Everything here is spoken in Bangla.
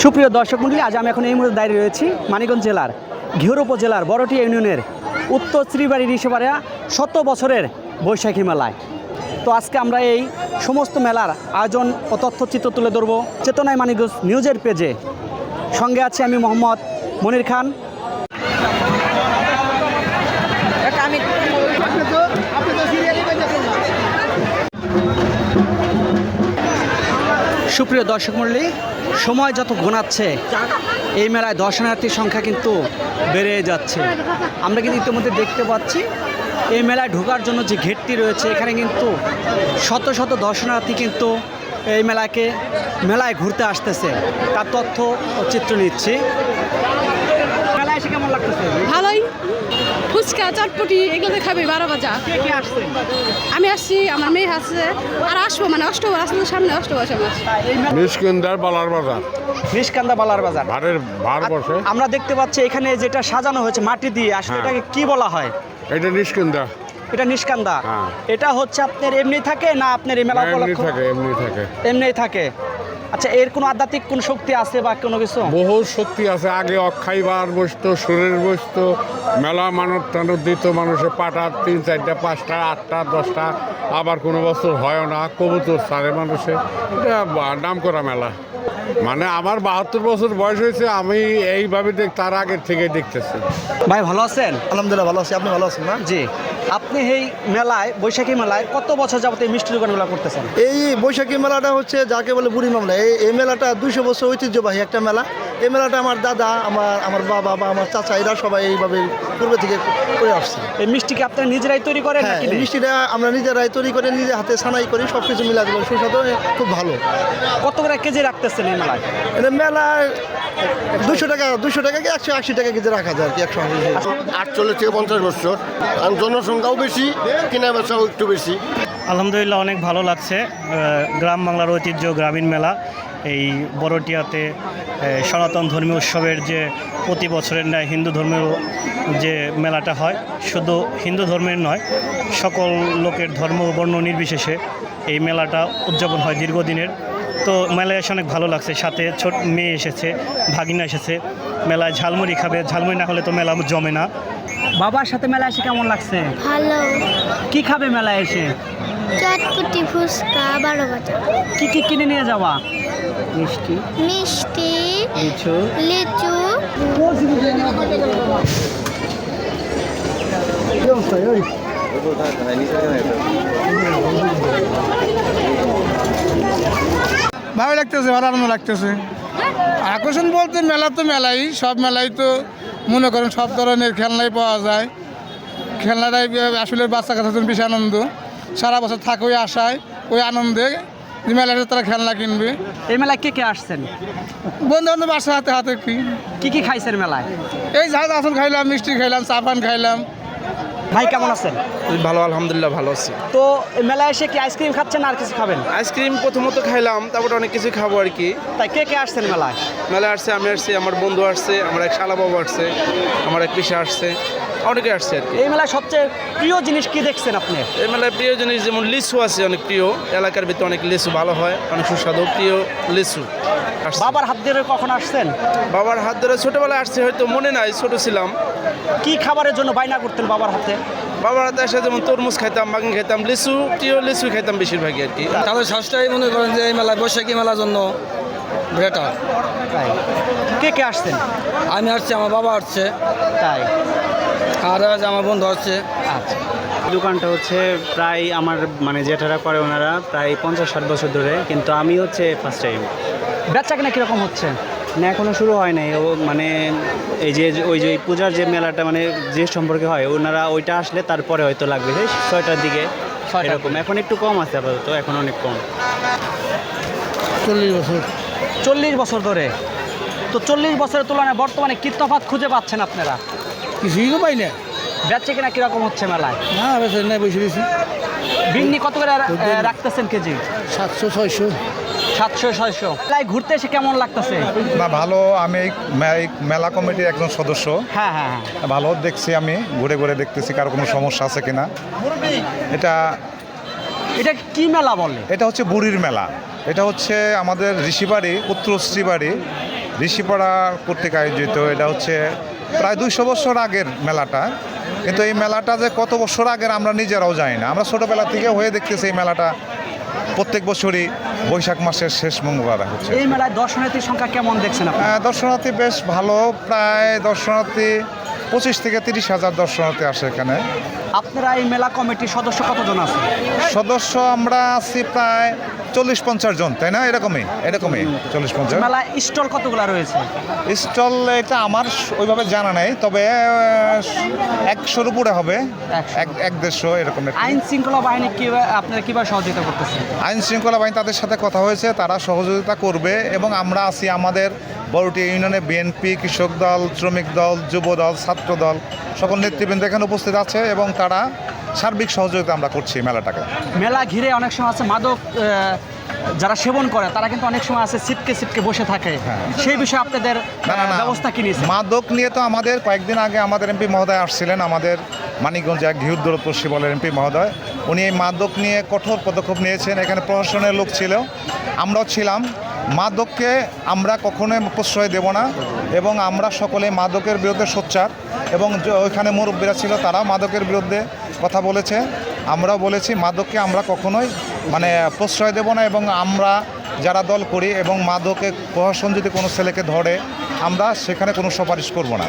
সুপ্রিয় দর্শক মণ্ডলী, আজ আমি এখন এই মুহূর্তে দাঁড়িয়ে রয়েছি মানিকগঞ্জ জেলার ঘিওর উপজেলার বড়টিয়া ইউনিয়নের উত্তর শ্রীবাড়ি ঋষিপাড়া 100 বছরের বৈশাখী মেলায়। তো আজকে আমরা এই সমস্ত মেলার আয়োজন ও তথ্যচিত্র তুলে ধরব চেতনায় মানিকগঞ্জ নিউজের পেজে। সঙ্গে আছি আমি মোহাম্মদ মনির খান। সুপ্রিয় দর্শক মণ্ডলী, সময় যত ঘনাচ্ছে এই মেলায় দর্শনার্থীর সংখ্যা কিন্তু বেড়ে যাচ্ছে। আমরা কিন্তু ইতিমধ্যে দেখতে পাচ্ছি এই মেলায় ঢোকার জন্য যে গেটটি রয়েছে, এখানে কিন্তু শত শত দর্শনার্থী কিন্তু এই মেলায় ঘুরতে আসতেছে। তার তথ্য ও চিত্র নিচ্ছি। মেলায় এসে কেমন লাগতেছে? ভালোই। ফুচকা চটপটি এগুলো খাবে 12 বাজা। কে আসছেন? আমি আসছি, আমার মেয়ে আসছে, আর আসবো মানে অষ্টবার আসলে সামনে অষ্টবার সামনে আসছে। নিষ্কান্দার বালার বাজার, নিষ্কান্দা বালার বাজার ভার বসে। আমরা দেখতে পাচ্ছি এখানে যেটা সাজানো হয়েছে মাটি দিয়ে, আসলে এটাকে কি বলা হয়? এটা নিষ্কান্দা। এটা নিষ্কান্দা। হ্যাঁ। এটা হচ্ছে আপনার এমনি থাকে না আপনার এই মেলা উপলক্ষে? এমনি থাকে। এমনি থাকে। আচ্ছা, এর কোনো আধ্যাত্মিক কোন শক্তি আছে বা কোনো কিছু? বহু শক্তি আছে। আগে অক্ষয়বার বসতো, সুরের বসতো, মেলা মানত টানত দিত মানুষে পাটা 3, 4, 5টা, 8টা, 10টা। আবার কোনো বছর হয় না, কবুতর ছাড়ে মানুষে। এটা নাম করা মেলা। মানে আমার 72 বছর বয়স হয়েছে, আমি এইভাবে তার আগের থেকে দেখতেছি। ভাই ভালো আছেন? আলহামদুলিল্লাহ ভালো আছি। আপনি ভালো আছেন না? জি। আপনি এই মেলায়, বৈশাখী মেলায় কত বছর যাবত এই মিষ্টি দোকানগুলো করতেছেন? এই বৈশাখী মেলাটা হচ্ছে যাকে বলে বুড়ি মামলা। এই মেলাটা 200 বছর ঐতিহ্যবাহী একটা মেলা। এই মেলাটা আমার দাদা, আমার বাবা বা আমার চাচা, এরা সবাই এইভাবে পূর্বে থেকে করে আসছে। এই মিষ্টি কি আপনারা নিজেরাই তৈরি করেন হ্যাঁ, নাকি? এই মিষ্টিটা আমরা নিজেরাই তৈরি করে, নিজে হাতে ছানাই করি, সব কিছু মিলা দেবো, সুস্বাদু, খুব ভালো। কত করে কেজি রাখতেছেন এই মেলায়? এটা মেলায় 200 টাকা কি 180 টাকা কেজি রাখা যায় আর কি। 48 থেকে 50 বছর। কারণ জনসংখ্যাও বেশি, কেনা বেচাও একটু বেশি। আলহামদুলিল্লাহ, অনেক ভালো লাগছে। গ্রাম বাংলার ঐতিহ্য গ্রামীণ মেলা এই বড়টিয়াতে সনাতন ধর্মীয় উৎসবের যে প্রতি বছরের ন্যায় হিন্দু ধর্মের যে মেলাটা হয়, শুধু হিন্দু ধর্মের নয়, সকল লোকের ধর্ম বর্ণ নির্বিশেষে এই মেলাটা উদযাপন হয় দীর্ঘদিনের। তো মেলায় এসে অনেক ভালো লাগছে। সাথে ছোট মেয়ে এসেছে, ভাগিনা এসেছে। মেলায় ঝালমুড়ি খাবে, ঝালমুড়ি না হলে তো মেলা জমে না। বাবার সাথে মেলায় এসে কেমন লাগছে? ভালো। কি খাবে মেলায় এসে? চটপটি, ফুচকা, 12 বাজা। কি কি কিনে নিয়ে যাওয়া? মিষ্টি, মিষ্টি, লিচু। লিচু। ভালো লাগতেছে, ভালো আনন্দ লাগতেছে। আকর্ষণ বলতে মেলা তো মেলাই, সব মেলাই তো মনে করেন সব ধরনের খেলনাই পাওয়া যায়। খেলনাটাই আসলে বাচ্চা কাচ্চাদের বেশি আনন্দ। সারা বছর থাকে ওই আশায়, ওই আনন্দে যে মেলাতে তারা খেলনা কিনবে। এই মেলায় কে কে আসছেন? বন্ধু বান্ধব আসে হাতে হাতে। কি খাইছেন মেলায়? এই ঝাল আসন খাইলাম, মিষ্টি খাইলাম, চা পান খাইলাম। ভাই কেমন আছেন? ভালো, আলহামদুলিল্লাহ ভালো আছি। তো এই মেলায় এসে কি আইসক্রিম খাচ্ছেন আর কিছু খাবেন? আইসক্রিম প্রথমত খাইলাম, তারপরে অনেক কিছু খাবো আর কি। তাই কে কে আসছেন মেলায়? মেলায় আসছে, আমি আসছি, আমার বন্ধু আসছে, আমার এক শালা বাবু আসছে, আমার এক পিসা আসছে, অনেকে আসছে আর কি। এই মেলায় সবচেয়ে প্রিয় জিনিস কি দেখছেন আপনি? এই মেলায় প্রিয় জিনিস যেমন লিচু আছে, অনেক প্রিয়। এলাকার ভিতরে অনেক লিচু ভালো হয়, অনেক সুস্বাদু, প্রিয় লিচু। আসছে। বাবার হাত ধরে কখন আসছেন? বাবার হাত ধরে ছোটোবেলায় আসছে, হয়তো মনে নাই, ছোট ছিলাম। কি খাবারের জন্য বায়না করতেন বাবার হাতে? বাবার হাতে আসে যেমন তরমুজ খাইতাম, বাগিন খাইতাম, লিচু, প্রিয় লিচু খাইতাম বেশিরভাগই আর কি। তাদের শ্বাসটাই মনে করেন যে এই মেলায়, বৈশাখী মেলার জন্য বেটার। তাই কে কে আসছেন? আমি আসছি, আমার বাবা আসছে, তাই আর আমার বন্ধু আসছে। আচ্ছা। দোকানটা হচ্ছে প্রায় আমার মানে যেটারা করে ওনারা প্রায় 50-60 বছর ধরে, কিন্তু আমি হচ্ছে ফার্স্ট টাইম। বেচা কিনা কীরকম হচ্ছে? না, এখনও শুরু হয় নাই। ও মানে এই যে পূজার যে মেলাটা মানে যে সম্পর্কে হয়, ওনারা ওইটা আসলে তারপরে হয়তো লাগবে 6টার দিকে এরকম। এখন একটু কম আছে আপাতত, এখন অনেক কম। 40 বছর। 40 বছর ধরে। তো 40 বছরের তুলনায় বর্তমানে কি তফাৎ খুঁজে পাচ্ছেন আপনারা? কিছুই তো পাই না। বেচা কিনা কীরকম হচ্ছে মেলায়? না বেশি নাই, বসে দিয়েছি। বিন্নি কত করে রাখতেছেন কেজি? 700-600। 700-600। মেলায় ঘুরতে এসে কেমন লাগতেছে? না ভালো, আমি মেলা কমিটির একজন সদস্য। হ্যাঁ হ্যাঁ হ্যাঁ। ভালো দেখছি, আমি ঘুরে ঘুরে দেখতেছি কারো কোনো সমস্যা আছে কিনা। এটা কি মেলা বলে? এটা হচ্ছে বুড়ির মেলা। এটা হচ্ছে আমাদের ঋষিবাড়ি, উত্তর শ্রীবাড়ি ঋষিপাড়া কর্তৃক আয়োজিত। এটা হচ্ছে প্রায় 200 বছর আগের মেলাটা, কিন্তু এই মেলাটা যে কত বছর আগের আমরা নিজেরাও জানি না। আমরা ছোটোবেলা থেকে হয়ে দেখতেছি এই মেলাটা প্রত্যেক বছরই বৈশাখ মাসের শেষ মঙ্গলবার হচ্ছে। এই মেলায় দর্শনার্থীর সংখ্যা কেমন দেখছেন আপনি? দর্শনার্থী বেশ ভালো, প্রায় দর্শনার্থী 25 থেকে 30 হাজার দর্শনার্থী আসে এখানে। আপনারা এই মেলা কমিটির সদস্য কতজন আছে? সদস্য আমরা আছি প্রায় 40-50 জন, তাই না? এরকমই 40-50। মেলা স্টল কতগুলো রয়েছে? স্টল এটা আমার ওইভাবে জানা নাই, তবে 100-র উপরে হবে, 100-150 এরকম। আইন শৃঙ্খলা বাহিনী আপনারা কিভাবে সহযোগিতা করতেছে? আইন শৃঙ্খলা বাহিনী তাদের সাথে কথা হয়েছে, তারা সহযোগিতা করবে এবং আমরা আছি আমাদের বড়টিয়া ইউনিয়নে বিএনপি, কৃষক দল, শ্রমিক দল, যুব দল, ছাত্র দল সকল নেতৃবৃন্দ এখানে উপস্থিত আছে এবং তারা সার্বিক সহযোগিতা আমরা করছি মেলাটাকে। মেলা ঘিরে অনেক সময় আছে মাদক যারা সেবন করে তারা কিন্তু অনেক সময় আছে ছিটকে বসে থাকে, সেই বিষয়ে আপনাদের ব্যবস্থা কি নিয়েছে? মাদক নিয়ে তো আমাদের কয়েকদিন আগে আমাদের এমপি মহোদয় আসছিলেন, আমাদের মানিকগঞ্জ এক ঘিউদ্দৌলত বলের এমপি মহোদয়, উনি এই মাদক নিয়ে কঠোর পদক্ষেপ নিয়েছেন। এখানে প্রশাসনের লোক ছিল, আমরাও ছিলাম। মাদককে আমরা কখনোই প্রশ্রয় দেব না এবং আমরা সকলে মাদকের বিরুদ্ধে সোচ্চার এবং ওইখানে মুরব্বীরা ছিল, তারাও মাদকের বিরুদ্ধে কথা বলেছে। আমরাও বলেছি মাদককে আমরা কখনোই প্রশ্রয় দেব না এবং আমরা যারা দল করি এবং মাদকে প্রশাসন যদি কোনো ছেলেকে ধরে আমরা সেখানে কোনো সুপারিশ করব না।